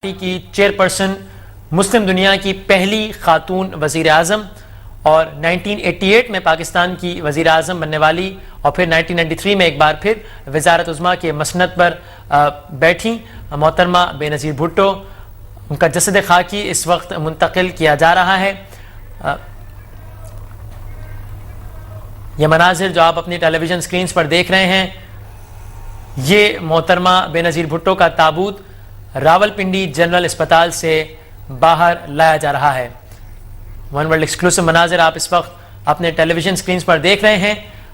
کی چیئرپرسن، مسلم دنیا کی پہلی خاتون وزیر اعظم اور 1988 میں پاکستان کی وزیر اعظم بننے والی اور پھر 1993 میں ایک بار پھر وزارت عظمیٰ کے مسند پر بیٹھیں محترمہ بے نظیر بھٹو. ان کا جسد خاکی اس وقت منتقل کیا جا رہا ہے. یہ مناظر جو آپ اپنی ٹیلی ویژن سکرینز پر دیکھ رہے ہیں، یہ محترمہ بے نظیر بھٹو کا تابوت راولپنڈی جنرل اسپتال سے باہر لایا جا رہا ہے. ون ورلڈ ایکسکلوسیو مناظر آپ اس وقت اپنے ٹیلی ویژن سکرینز پر دیکھ رہے ہیں.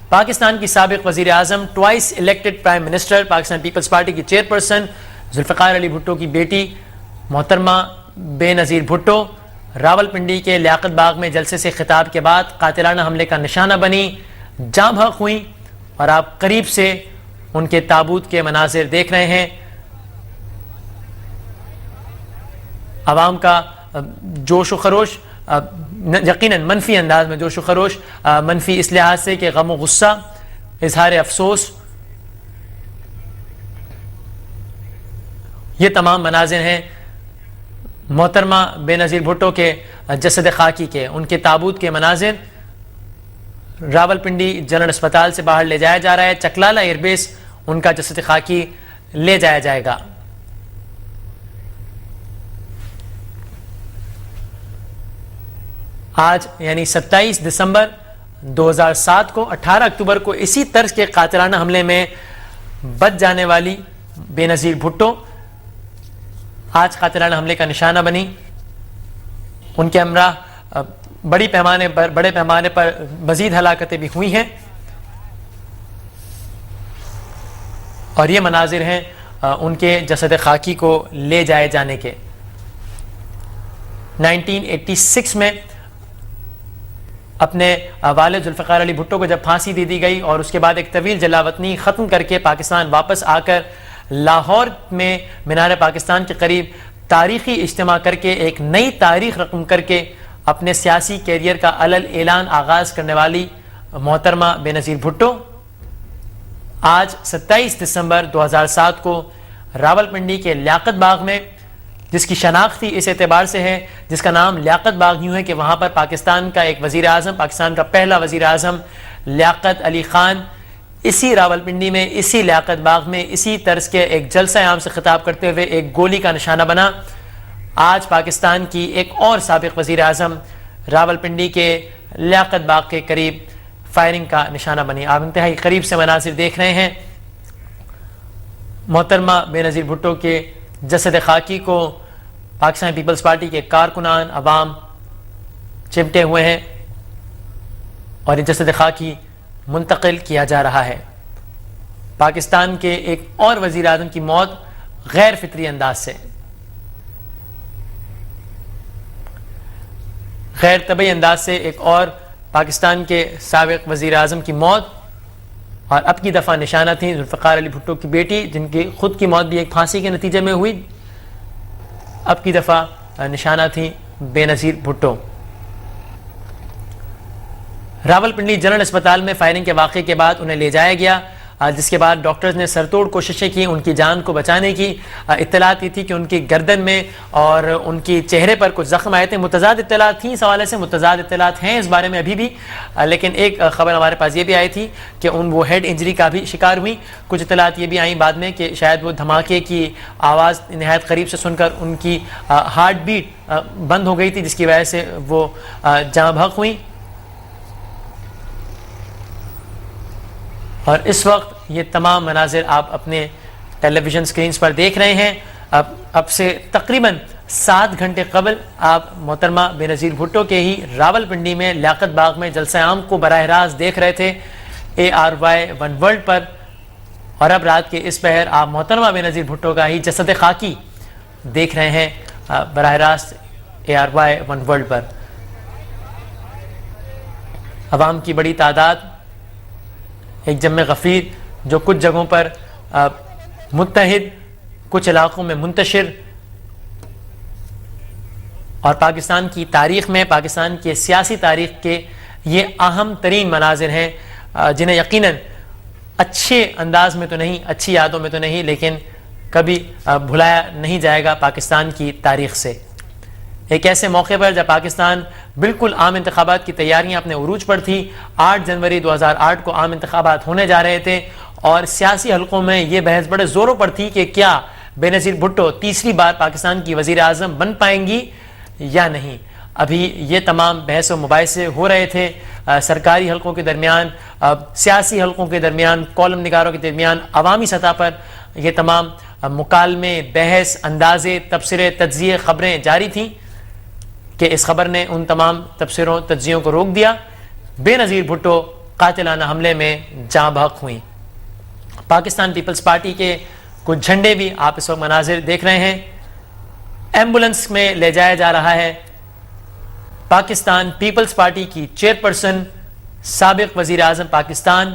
پاکستان کی سابق وزیر اعظم، twice elected prime minister, Pakistan Peoples Party کی چیئرپرسن ذوالفقار علی بھٹو کی بیٹی محترمہ بے نظیر بھٹو راولپنڈی کے لیاقت باغ میں جلسے سے خطاب کے بعد قاتلانہ حملے کا نشانہ بنی، جاں بحق ہوئیں، اور آپ قریب سے ان کے تابوت کے مناظر دیکھ رہے ہیں. عوام کا جوش و خروش یقیناً منفی انداز میں جوش و خروش، منفی اس لحاظ سے کہ غم و غصہ، اظہار افسوس، یہ تمام مناظر ہیں محترمہ بے نظیر بھٹو کے جسد خاکی کے. ان کے تابوت کے مناظر راولپنڈی جنرل اسپتال سے باہر لے جایا جا رہا ہے. چکلالہ ایئر بیس ان کا جسد خاکی لے جایا جائے گا. آج یعنی 27 دسمبر 2007 کو 18 اکتوبر کو اسی طرز کے قاتلانہ حملے میں بچ جانے والی بے نظیر بھٹو آج قاتلانہ حملے کا نشانہ بنی. ان کے ہمراہ بڑے پیمانے پر مزید ہلاکتیں بھی ہوئی ہیں، اور یہ مناظر ہیں ان کے جسد خاکی کو لے جائے جانے کے. 1986 میں اپنے والد ذوالفقار علی بھٹو کو جب پھانسی دے دی گئی اور اس کے بعد ایک طویل جلاوطنی ختم کر کے پاکستان واپس آ کر لاہور میں مینار پاکستان کے قریب تاریخی اجتماع کر کے ایک نئی تاریخ رقم کر کے اپنے سیاسی کیریئر کا علل اعلان آغاز کرنے والی محترمہ بے نظیر بھٹو آج 27 دسمبر 2007 کو راولپنڈی کے لیاقت باغ میں، جس کی شناخت ہی اس اعتبار سے ہے، جس کا نام لیاقت باغ یوں ہے کہ وہاں پر پاکستان کا ایک وزیر اعظم، پاکستان کا پہلا وزیر اعظم لیاقت علی خان اسی راولپنڈی میں، اسی لیاقت باغ میں، اسی طرز کے ایک جلسہ عام سے خطاب کرتے ہوئے ایک گولی کا نشانہ بنا. آج پاکستان کی ایک اور سابق وزیر اعظم راولپنڈی کے لیاقت باغ کے قریب فائرنگ کا نشانہ بنی. آپ انتہائی قریب سے مناظر دیکھ رہے ہیں. محترمہ بے نظیر بھٹو کے جسد خاکی کو پاکستان پیپلز پارٹی کے کارکنان، عوام چمٹے ہوئے ہیں، اور یہ جسد خاکی منتقل کیا جا رہا ہے. پاکستان کے ایک اور وزیر اعظم کی موت غیر فطری انداز سے، غیر طبعی انداز سے ایک اور پاکستان کے سابق وزیر اعظم کی موت، اور اب کی دفعہ نشانہ تھی ذوالفقار علی بھٹو کی بیٹی، جن کی خود کی موت بھی ایک پھانسی کے نتیجے میں ہوئی. اب کی دفعہ نشانہ تھی بے نظیر بھٹو. راولپنڈی جنرل اسپتال میں فائرنگ کے واقعے کے بعد انہیں لے جایا گیا، جس کے بعد ڈاکٹرز نے سرتوڑ کوششیں کی ان کی جان کو بچانے کی. اطلاعات یہ تھی کہ ان کی گردن میں اور ان کی چہرے پر کچھ زخم آئے تھے. متضاد اطلاعات تھیں، اس حوالے سے متضاد اطلاعات ہیں اس بارے میں ابھی بھی، لیکن ایک خبر ہمارے پاس یہ بھی آئی تھی کہ وہ ہیڈ انجری کا بھی شکار ہوئی. کچھ اطلاعات یہ بھی آئیں بعد میں کہ شاید وہ دھماکے کی آواز نہایت قریب سے سن کر ان کی ہارٹ بیٹ بند ہو گئی تھی، جس کی وجہ سے وہ جاں بحق ہوئیں. اور اس وقت یہ تمام مناظر آپ اپنے ٹیلی ویژن سکرینز پر دیکھ رہے ہیں. اب سے تقریباً 7 گھنٹے قبل آپ محترمہ بے نظیر بھٹو کے ہی راولپنڈی میں لیاقت باغ میں جلسہ عام کو براہ راست دیکھ رہے تھے ARY ون ورلڈ پر، اور اب رات کے اس پہر آپ محترمہ بے نظیر بھٹو کا ہی جسد خاکی دیکھ رہے ہیں براہ راست ARY ون ورلڈ پر. عوام کی بڑی تعداد، ایک جم غفیر جو کچھ جگہوں پر متحد، کچھ علاقوں میں منتشر، اور پاکستان کی تاریخ میں، پاکستان کے سیاسی تاریخ کے یہ اہم ترین مناظر ہیں جنہیں یقیناً اچھے انداز میں تو نہیں، اچھی یادوں میں تو نہیں، لیکن کبھی بھلایا نہیں جائے گا پاکستان کی تاریخ سے۔ ایک ایسے موقع پر جب پاکستان بالکل عام انتخابات کی تیاریاں اپنے عروج پر تھی، 8 جنوری 2008 کو عام انتخابات ہونے جا رہے تھے، اور سیاسی حلقوں میں یہ بحث بڑے زوروں پر تھی کہ کیا بے نظیر بھٹو تیسری بار پاکستان کی وزیر اعظم بن پائیں گی یا نہیں۔ ابھی یہ تمام بحث و مباحثے ہو رہے تھے سرکاری حلقوں کے درمیان، سیاسی حلقوں کے درمیان، کالم نگاروں کے درمیان، عوامی سطح پر یہ تمام مکالمے، بحث، اندازے، تبصرے، تجزیے، خبریں جاری تھیں کہ اس خبر نے ان تمام تبصروں، تجزیوں کو روک دیا۔ بے نظیر بھٹو قاتلانہ حملے میں جاں بحق ہوئیں۔ پاکستان پیپلز پارٹی کے کچھ جھنڈے بھی آپ اس وقت مناظر دیکھ رہے ہیں، ایمبولنس میں لے جایا جا رہا ہے۔ پاکستان پیپلز پارٹی کی چیئرپرسن، سابق وزیر اعظم پاکستان،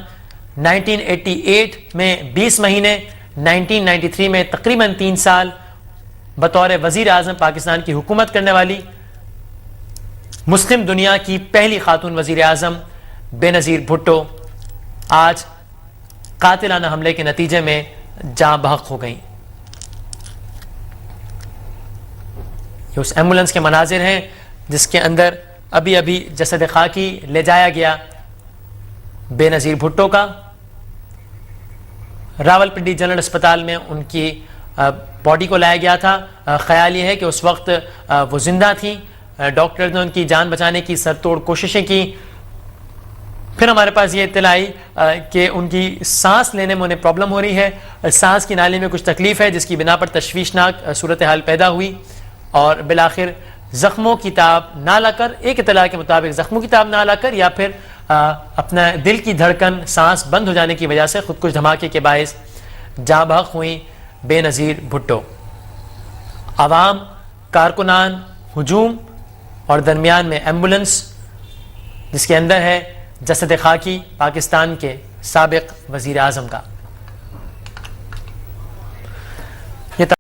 1988 میں 20 مہینے، 1993 میں تقریباً 3 سال بطور وزیر اعظم پاکستان کی حکومت کرنے والی مسلم دنیا کی پہلی خاتون وزیر اعظم بے نظیر بھٹو آج قاتلانہ حملے کے نتیجے میں جاں بحق ہو گئیں۔ یہ اس ایمبولنس کے مناظر ہیں جس کے اندر ابھی جسد خاکی لے جایا گیا بے نظیر بھٹو کا۔ راولپنڈی جنرل اسپتال میں ان کی باڈی کو لایا گیا تھا۔ خیال یہ ہے کہ اس وقت وہ زندہ تھیں، ڈاکٹر نے ان کی جان بچانے کی سر توڑ کوششیں کی۔ پھر ہمارے پاس یہ اطلاع آئی کہ ان کی سانس لینے میں انہیں پرابلم ہو رہی ہے، سانس کی نالی میں کچھ تکلیف ہے، جس کی بنا پر تشویشناک صورتحال پیدا ہوئی، اور بالآخر زخموں کی تاب نہ لا کر، ایک اطلاع کے مطابق زخموں کی تاب نہ لا کر، یا پھر اپنا دل کی دھڑکن، سانس بند ہو جانے کی وجہ سے خودکش دھماکے کے باعث جاں بحق ہوئیں بے نظیر بھٹو۔ عوام، کارکنان، ہجوم اور درمیان میں ایمبولنس جس کے اندر ہے جسد خاکی پاکستان کے سابق وزیر اعظم کا۔